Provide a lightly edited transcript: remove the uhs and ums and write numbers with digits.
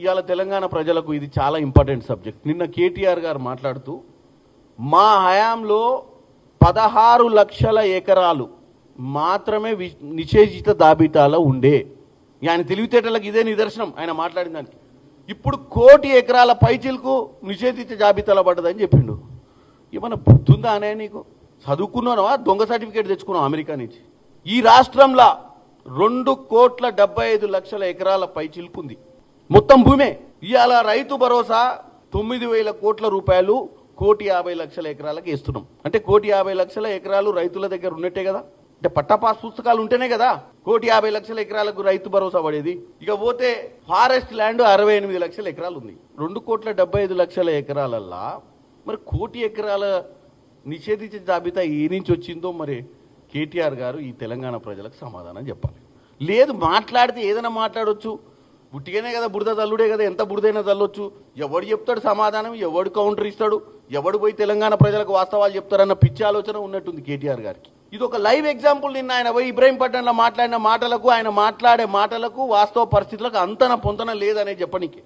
ఇవాళ తెలంగాణ ప్రజలకు ఇది చాలా ఇంపార్టెంట్ సబ్జెక్ట్. నిన్న కేటీఆర్ గారు మాట్లాడుతూ మా హయాంలో 16 లక్షల ఎకరాలు మాత్రమే నిషేధిత జాబితాలో ఉండే. ఆయన తెలివితేటలకు ఇదే నిదర్శనం ఆయన మాట్లాడిన దానికి. ఇప్పుడు 1 కోటి ఎకరాల పైచిలకు నిషేధిత జాబితాలో పడ్డదని చెప్పిండు. ఏమన్నా బుద్ధుందా అనే నీకు? చదువుకున్నావా? దొంగ సర్టిఫికేట్ తెచ్చుకున్నావు అమెరికా నుంచి. ఈ రాష్ట్రంలో 2,75,00,000 ఎకరాల పైచిలుకుంది మొత్తం భూమే. ఇవాళ రైతు భరోసా 9,000 కోట్ల రూపాయలు 1,50,00,000 ఎకరాలకు వేస్తున్నాం. అంటే 1,50,00,000 ఎకరాలు రైతుల దగ్గర ఉన్నట్టే కదా. అంటే పట్టాపాస్ పుస్తకాలు ఉంటేనే కదా 1,50,00,000 ఎకరాలకు రైతు భరోసా పడేది. ఇక పోతే ఫారెస్ట్ ల్యాండ్ 68 లక్షల ఎకరాలు ఉంది. 2,75,00,000 ఎకరాలల్లా మరి 1 కోటి ఎకరాల నిషేధించిన జాబితా ఏ నుంచి వచ్చిందో మరి కేటీఆర్ గారు ఈ తెలంగాణ ప్రజలకు సమాధానం చెప్పాలి. లేదు మాట్లాడితే ఏదైనా మాట్లాడవచ్చు, ఉట్టిగానే కదా, బురద తల్లుడే కదా, ఎంత బురదైనా తల్లొచ్చు. ఎవడు చెప్తాడు సమాధానం, ఎవడు కౌంటర్ ఇస్తాడు, ఎవడు పోయి తెలంగాణ ప్రజలకు వాస్తవాలు చెప్తారన్న పిచ్చి ఆలోచన ఉన్నట్టుంది కేటీఆర్ గారికి. ఇది ఒక లైవ్ ఎగ్జాంపుల్. నిన్న ఆయన పోయి ఇబ్రహీంపట్నంలో మాట్లాడిన మాటలకు, ఆయన మాట్లాడే మాటలకు వాస్తవ పరిస్థితులకు అంతన పొంతన లేదనే చెప్పనీకి.